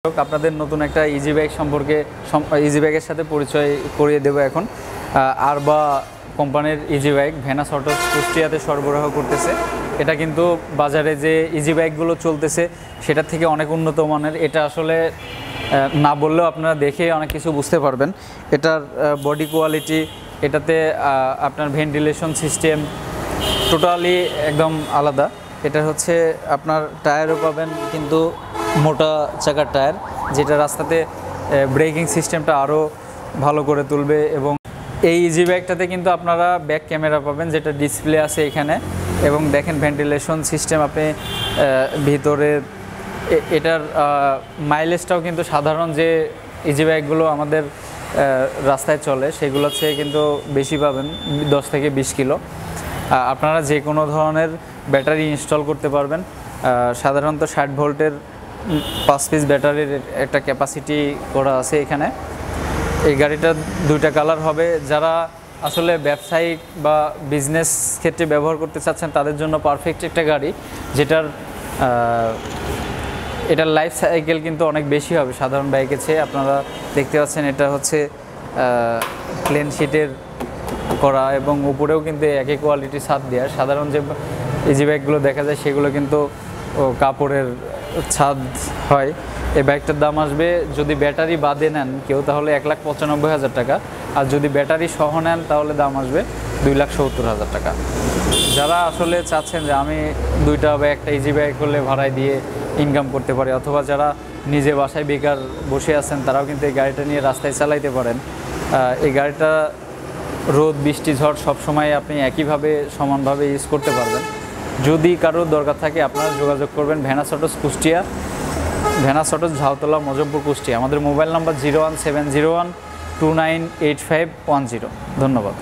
আপনাদের নতুন একটা ইজি বাইক সম্পর্কে ইজি বাইকের সাথে পরিচয় করিয়ে দেব এখন। আরবা কোম্পানির ইজি বাইক ভেনাস অটো কুষ্টিয়াতে সরবরাহ করতেছে। এটা কিন্তু বাজারে যে ইজি বাইকগুলো চলতেছে সেটার থেকে অনেক উন্নত মানের। এটা আসলে না বললেও আপনারা দেখে অনেক কিছু বুঝতে পারবেন। এটার বডি কোয়ালিটি, এটাতে আপনার ভেন্টিলেশন সিস্টেম টোটালি একদম আলাদা। এটা হচ্ছে আপনার টায়ারও পাবেন কিন্তু মোটা চাকার টায়ার, যেটা রাস্তাতে ব্রেকিং সিস্টেমটা আরও ভালো করে তুলবে। এবং এই ইজি বাইকটাতে কিন্তু আপনারা ব্যাক ক্যামেরা পাবেন, যেটা ডিসপ্লে আছে এখানে। এবং দেখেন ভেন্টিলেশন সিস্টেম আপনি ভিতরে। এটার মাইলেজটাও কিন্তু সাধারণ যে ইজি বাইকগুলো আমাদের রাস্তায় চলে সেগুলোর চেয়ে কিন্তু বেশি পাবেন, 10 থেকে 20 কিলো। আপনারা যে কোনো ধরনের ব্যাটারি ইনস্টল করতে পারবেন। সাধারণত 60 ভোল্টের 5 পিস ব্যাটারির একটা ক্যাপাসিটি করা আছে এখানে। এই গাড়িটার 2টা কালার হবে। যারা আসলে ব্যবসায়িক বা বিজনেস ক্ষেত্রে ব্যবহার করতে চাচ্ছেন তাদের জন্য পারফেক্ট একটা গাড়ি, এটার লাইফ সাইকেল কিন্তু অনেক বেশি হবে সাধারণ বাইকের চেয়ে। আপনারা দেখতে পাচ্ছেন এটা হচ্ছে প্লেন শিটের করা এবং উপরেও কিন্তু একই কোয়ালিটির ছাদ দেওয়া। সাধারণ যে ইজি বাইকগুলো দেখা যায় সেগুলো কিন্তু কাপড়ের ছাদ হয়। এই বাইকটার দাম আসবে, যদি ব্যাটারি বাদে নেন কেউ, তাহলে 1,95,000 টাকা। আর যদি ব্যাটারি সহ নেন তাহলে দাম আসবে 2,70,000 টাকা। যারা আসলে চাচ্ছেন যে আমি 2টা বা একটা ইজি বাইক করলে ভাড়ায় দিয়ে ইনকাম করতে পারি, অথবা যারা নিজে বাসায় বেকার বসে আছেন তারাও কিন্তু এই গাড়িটা নিয়ে রাস্তায় চালাইতে পারেন। এই গাড়িটা রোদ বৃষ্টি ঝড় সবসময় আপনি একইভাবে সমানভাবে ইউজ করতে পারবেন। যদি কারোর দরকার থাকে আপনারা যোগাযোগ করবেন Venus autos Kushtia, Venus autos Jhautala Mazampur Kushtia. আমাদের মোবাইল নাম্বার 01701298510। ধন্যবাদ।